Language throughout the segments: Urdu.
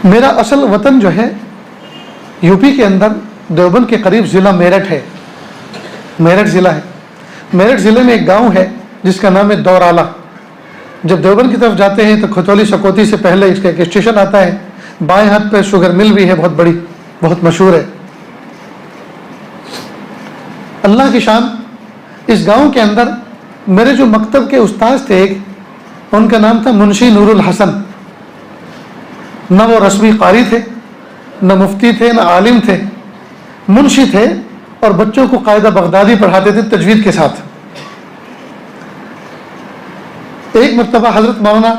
میرا اصل وطن جو ہے یوپی کے اندر دیوبند کے قریب ضلع میرٹھ ہے، میرٹھ ضلع ہے۔ میرٹھ ضلع میں ایک گاؤں ہے جس کا نام ہے دورالہ۔ جب دیوبند کی طرف جاتے ہیں تو کھتولی سکوتی سے پہلے اس کا ایک اسٹیشن آتا ہے، بائیں ہاتھ پہ شوگر مل بھی ہے، بہت بڑی، بہت مشہور ہے۔ اللہ کی شان، اس گاؤں کے اندر میرے جو مکتب کے استاد تھے ایک، ان کا نام تھا منشی نور الحسن۔ نہ وہ رسمی قاری تھے، نہ مفتی تھے، نہ عالم تھے، منشی تھے، اور بچوں کو قاعدہ بغدادی پڑھاتے تھے تجوید کے ساتھ۔ ایک مرتبہ حضرت مولانا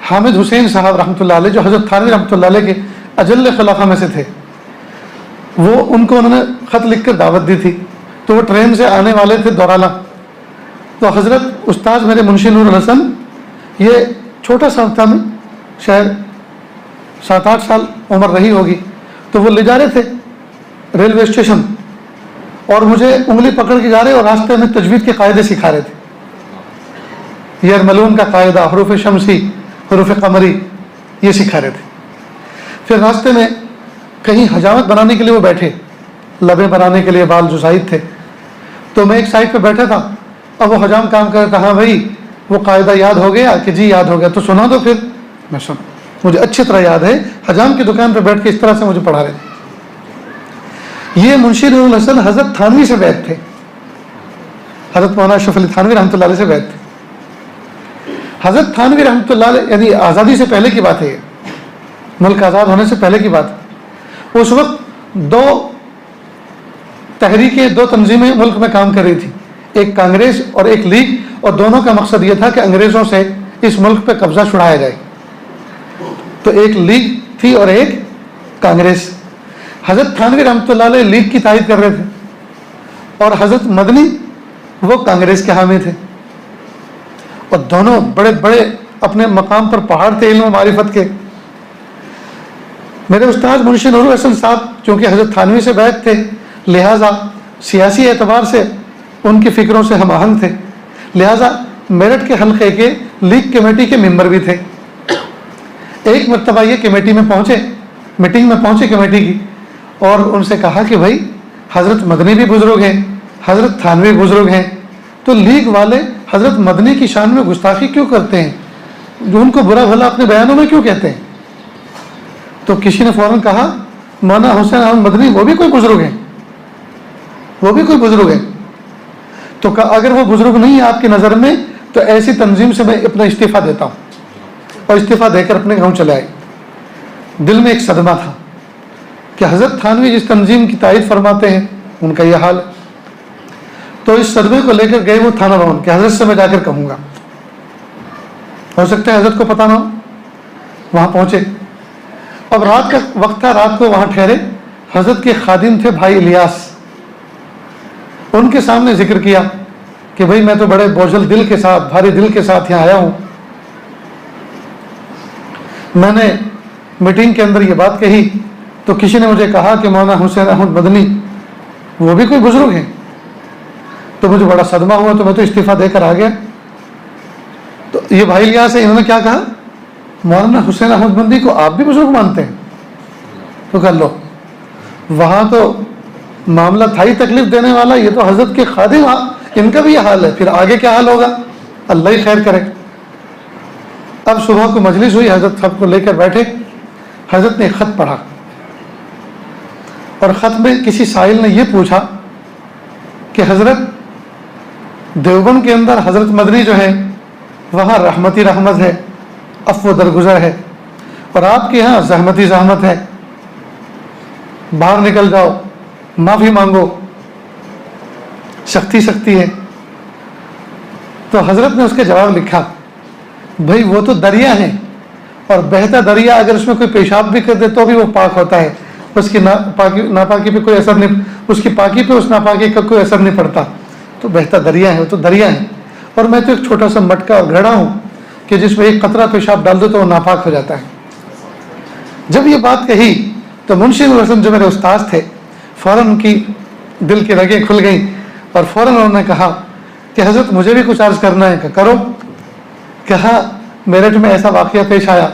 حامد حسین صاحب رحمۃ اللہ علیہ، جو حضرت تھانوی رحمۃ اللہ علیہ کے اجل خلافہ میں سے تھے، ان کو انہوں نے خط لکھ کر دعوت دی تھی، تو وہ ٹرین سے آنے والے تھے دورالہ۔ تو حضرت استاد میرے منشی نور الحسن، یہ چھوٹا سا تھا، میں شاید 7-8 سال عمر رہی ہوگی، تو وہ لے جا رہے تھے ریلوے اسٹیشن، اور مجھے انگلی پکڑ کے جا رہے، اور راستے میں تجوید کے قاعدے سکھا رہے تھے، یرملون کا قاعدہ، حروف شمسی، حروف قمری، یہ سکھا رہے تھے۔ پھر راستے میں کہیں حجامت بنانے کے لیے وہ بیٹھے، لبیں بنانے کے لیے، بال جو زائد تھے، تو میں ایک سائڈ پہ بیٹھا تھا، اب وہ حجام کام کر رہا تھا، ہاں بھائی وہ قاعدہ یاد ہو گیا کہ جی یاد ہو گیا، تو سنا دو پھر۔ میں سنا، مجھے اچھی طرح یاد ہے، حجام کی دکان پہ بیٹھ کے اس طرح سے مجھے پڑھا رہے تھے۔ یہ منشی نور الحسن حضرت تھانوی سے بیعت تھے، حضرت مولانا اشرف علی تھانوی رحمۃ اللہ علیہ سے بیعت تھے۔ حضرت تھانوی رحمۃ اللہ علیہ، یعنی آزادی سے پہلے کی بات ہے، ملک آزاد ہونے سے پہلے کی بات ہے۔ اس وقت 2 تحریکیں، 2 تنظیمیں ملک میں کام کر رہی تھی، ایک کانگریس اور ایک لیگ، اور دونوں کا مقصد یہ تھا کہ انگریزوں سے اس ملک پہ قبضہ چھڑایا جائے۔ تو ایک لیگ تھی اور ایک کانگریس۔ حضرت تھانوی رحمۃ اللہ علیہ لیگ کی تائید کر رہے تھے، اور حضرت مدنی وہ کانگریس کے حامی تھے، اور دونوں بڑے بڑے اپنے مقام پر پہاڑ تھے علم و معرفت کے۔ میرے استاد منشی نور الحسن صاحب چونکہ حضرت تھانوی سے بیعت تھے، لہٰذا سیاسی اعتبار سے ان کی فکروں سے ہم آہنگ تھے، لہٰذا میرٹھ کے حلقے کے لیگ کمیٹی کے ممبر بھی تھے۔ ایک مرتبہ یہ کمیٹی میں پہنچے، میٹنگ میں پہنچے کمیٹی کی، اور ان سے کہا کہ بھائی حضرت مدنی بھی بزرگ ہیں، حضرت تھانوی بزرگ ہیں، تو لیگ والے حضرت مدنی کی شان میں گستاخی کیوں کرتے ہیں، جو ان کو برا بھلا اپنے بیانوں میں کیوں کہتے ہیں؟ تو کسی نے فوراً کہا مولانا حسین احمد مدنی وہ بھی کوئی بزرگ ہیں، وہ بھی کوئی بزرگ ہیں۔ تو کہا اگر وہ بزرگ نہیں ہے آپ کی نظر میں، تو ایسی تنظیم سے میں اپنا استعفیٰ دیتا ہوں، اور استعفیٰ دے کر اپنے گاؤں چلے آئے۔ دل میں ایک صدمہ تھا کہ حضرت تھانوی جس تنظیم کی تائید فرماتے ہیں ان کا یہ حال ہے۔ تو اس صدمے کو لے کر گئے وہ تھانہ بھون کہ حضرت سے میں جا کر کہوں گا، ہو سکتا ہے حضرت کو پتہ نہ ہو۔ وہاں پہنچے، اب رات کا وقت تھا، رات کو وہاں ٹھہرے۔ حضرت کے خادم تھے بھائی الیاس، ان کے سامنے ذکر کیا کہ بھائی میں تو بڑے بوجھل دل کے ساتھ، بھاری دل کے ساتھ یہاں آیا ہوں۔ میں نے میٹنگ کے اندر یہ بات کہی تو کسی نے مجھے کہا کہ مولانا حسین احمد مدنی وہ بھی کوئی بزرگ ہیں، تو مجھے بڑا صدمہ ہوا، تو میں تو استعفیٰ دے کر آ گیا۔ تو یہ بھائی الیاس ہے، انہوں نے کیا کہا، مولانا حسین احمد مدنی کو آپ بھی بزرگ مانتے ہیں؟ تو کہا لو، وہاں تو معاملہ تھا ہی تکلیف دینے والا، یہ تو حضرت کے خادم، ان کا بھی یہ حال ہے، پھر آگے کیا حال ہوگا، اللہ ہی خیر کرے۔ اب صبح کو مجلس ہوئی، حضرت سب کو لے کر بیٹھے، حضرت نے ایک خط پڑھا، اور خط میں کسی سائل نے یہ پوچھا کہ حضرت دیوبند کے اندر حضرت مدنی جو ہے وہاں رحمتی رحمت ہے، عفو درگزر ہے، اور آپ کے یہاں زحمتی زحمت ہے، باہر نکل جاؤ، معافی مانگو، سختی سختی ہے۔ تو حضرت نے اس کے جواب لکھا، بھائی وہ تو دریا ہیں، اور بہتا دریا اگر اس میں کوئی پیشاب بھی کر دے تو بھی وہ پاک ہوتا ہے، اس کی ناپاکی پہ کوئی اثر نہیں، اس کی پاکی پہ اس ناپاکی کا کوئی اثر نہیں پڑتا، تو بہتا دریا ہے، وہ تو دریا ہے، اور میں تو ایک چھوٹا سا مٹکا اور گھڑا ہوں کہ جس میں ایک قطرہ پیشاب ڈال دو تو وہ ناپاک ہو جاتا ہے۔ جب یہ بات کہی تو منشی نور الحسن جو میرے استاد تھے، فوراً ان کی دل کی رگیں کھل گئیں، اور فوراً انہوں نے کہا کہ حضرت مجھے بھی کچھ عرض کرنا ہے، کہ کرو۔ کہا میرٹھ میں ایسا واقعہ پیش آیا،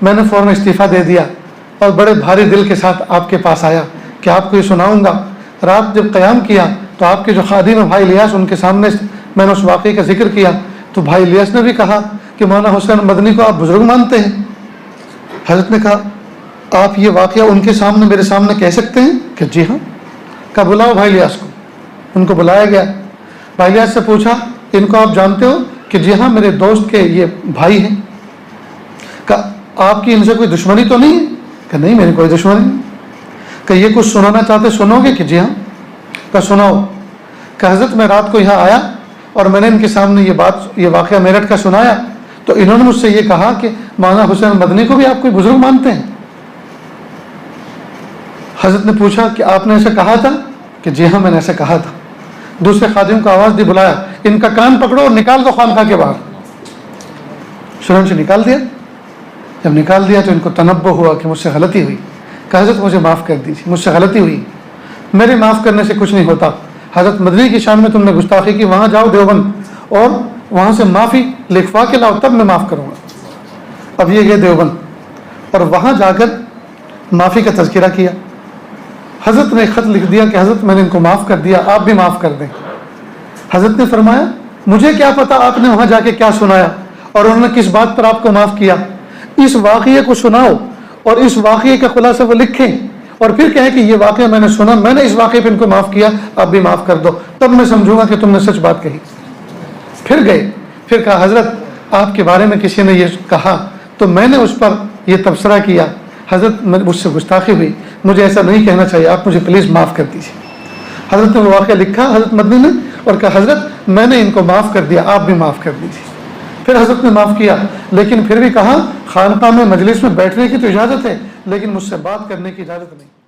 میں نے فوراً استعفیٰ دے دیا، اور بڑے بھاری دل کے ساتھ آپ کے پاس آیا کہ آپ کو یہ سناؤں گا۔ رات جب قیام کیا تو آپ کے جو خادم ہیں بھائی الیاس، ان کے سامنے میں نے اس واقعے کا ذکر کیا تو بھائی الیاس نے بھی کہا کہ مولانا حسین مدنی کو آپ بزرگ مانتے ہیں؟ حضرت نے کہا آپ یہ واقعہ ان کے سامنے میرے سامنے کہہ سکتے ہیں؟ کہ جی ہاں۔ کہا بلاؤ بھائی الیاس کو۔ ان کو بلایا گیا۔ بھائی الیاس سے پوچھا ان کو آپ جانتے ہو؟ کہ جی ہاں میرے دوست کے یہ بھائی ہیں۔ کہا آپ کی ان سے کوئی دشمنی تو نہیں ہے؟ کہ نہیں میری کوئی دشمنی نہیں۔ کہ یہ کچھ سنانا چاہتے سنو گے؟ کہ جی ہاں۔ کہ سناؤ۔ کہ حضرت میں رات کو یہاں آیا اور میں نے ان کے سامنے یہ واقعہ میرٹھ کا سنایا تو انہوں نے مجھ سے یہ کہا کہ مولانا حسین مدنی کو بھی آپ کوئی بزرگ مانتے ہیں؟ حضرت نے پوچھا کہ آپ نے ایسا کہا تھا؟ کہ جی ہاں میں نے ایسا کہا تھا۔ دوسرے خادم کو آواز دی بلایا ان کا کان پکڑو اور نکال دو خانقاہ کے باہر۔ چنانچہ نکال دیا۔ جب نکال دیا تو ان کو تنبہ ہوا کہ مجھ سے غلطی ہوئی۔ کہ حضرت مجھے معاف کر دیجیے، مجھ سے غلطی ہوئی، میرے معاف کرنے سے کچھ نہیں ہوتا۔ حضرت مدنی کی شان میں تم نے گستاخی کی، وہاں جاؤ دیوبند اور وہاں سے معافی لکھوا کے لاؤ تب میں معاف کروں گا۔ اب یہ گئے دیوبند اور وہاں جا کر معافی کا تذکرہ کیا۔ حضرت نے ایک خط لکھ دیا کہ حضرت میں نے ان کو معاف کر دیا، آپ بھی معاف کر دیں۔ حضرت نے فرمایا مجھے کیا پتا آپ نے وہاں جا کے کیا سنایا اور انہوں نے کس بات پر آپ کو معاف کیا، اس واقعے کو سناؤ اور اس واقعے کا خلاصہ وہ لکھیں اور پھر کہیں کہ یہ واقعہ میں نے سنا، میں نے اس واقعے پہ ان کو معاف کیا، آپ بھی معاف کر دو، تب میں سمجھوں گا کہ تم نے سچ بات کہی۔ پھر گئے، پھر کہا حضرت آپ کے بارے میں کسی نے یہ کہا تو میں نے اس پر یہ تبصرہ کیا، حضرت مجھ سے گستاخی ہوئی، مجھے ایسا نہیں کہنا چاہیے، آپ مجھے پلیز معاف کر دیجیے۔ حضرت نے وہ واقعہ لکھا حضرت مدنی نے اور کہا حضرت میں نے ان کو معاف کر دیا، آپ بھی معاف کر دیجیے۔ پھر حضرت نے معاف کیا، لیکن پھر بھی کہا خانقاہ میں مجلس میں بیٹھنے کی تو اجازت ہے لیکن مجھ سے بات کرنے کی اجازت نہیں۔